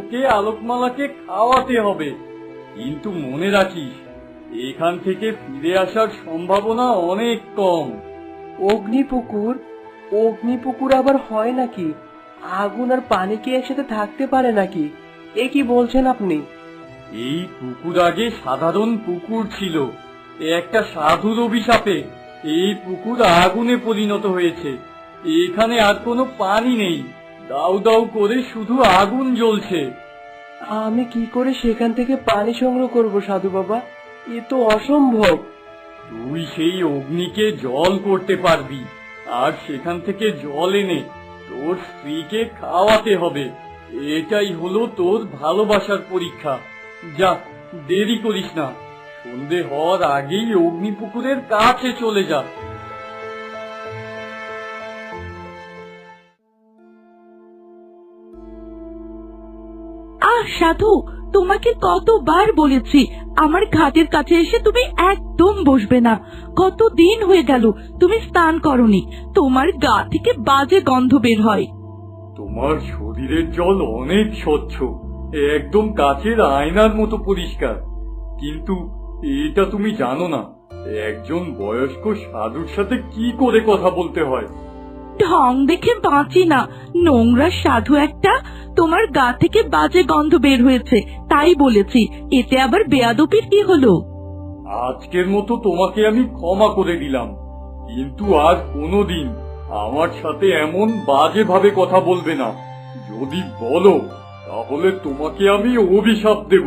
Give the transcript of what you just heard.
সাধুকে আলোকমালাকে খাওয়াতে হবে। কিন্তু মনে রাখিস, এখান থেকে ফিরে আসার সম্ভাবনা অনেক কম। অগ্নিপুকুর? অগ্নিপুকুর আবার হয় নাকি? আগুন আর পানি কি একসাথে থাকতে পারে নাকি? এ কি বলছেন আপনি? এই পুকুর আগে সাধারণ পুকুর ছিল। একটা সাধুর অভিশাপে এই পুকুর আগুনে পরিণত হয়েছে। এখানে আর কোনো পানি নেই, দাউ দাউ করে শুধু আগুন জ্বলছে। আমি কি করে সেখান থেকে পানি সংগ্রহ করব সাধু বাবা? এ তো অসম্ভব। তুই সেই অগ্নিকে জল করতে পারবি, আর সেখান থেকে জল এনে তোর স্ত্রীকে খাওয়াতে হবে। এটাই হলো তোর ভালোবাসার পরীক্ষা। যা, দেরি করিস না, সন্ধে হওয়ার আগেই অগ্নিপুকুরের কাছে চলে যা। সাধু, তোমাকে কতবার বলেছি আমার ঘাটের কাছে এসে তুমি একদম বসবে না। কতদিন হয়ে গেল তুমি স্নান করনি, তোমার গা থেকে বাজে গন্ধ বের হয়। তোমার শরীরের জল অনেক স্বচ্ছ, একদম কাচের আয়নার মতো পরিষ্কার। কিন্তু এটা তুমি জানো না, একজন বয়স্ক সাধুর সাথে কি করে কথা বলতে হয়। ঢং দেখে বাঁচি না, নোংরা সাধু একটা। তোমার গা থেকে বাজে গন্ধ বের হয়েছে তাই বলেছি, এতে আবার বেয়াদবির কি হলো? আজকের মতো তোমাকে আমি ক্ষমা করে দিলাম, কিন্তু আর কোনোদিন আমার সাথে এমন বাজে ভাবে কথা বলবে না। যদি বলো তাহলে তোমাকে আমি অভিশাপ দেব।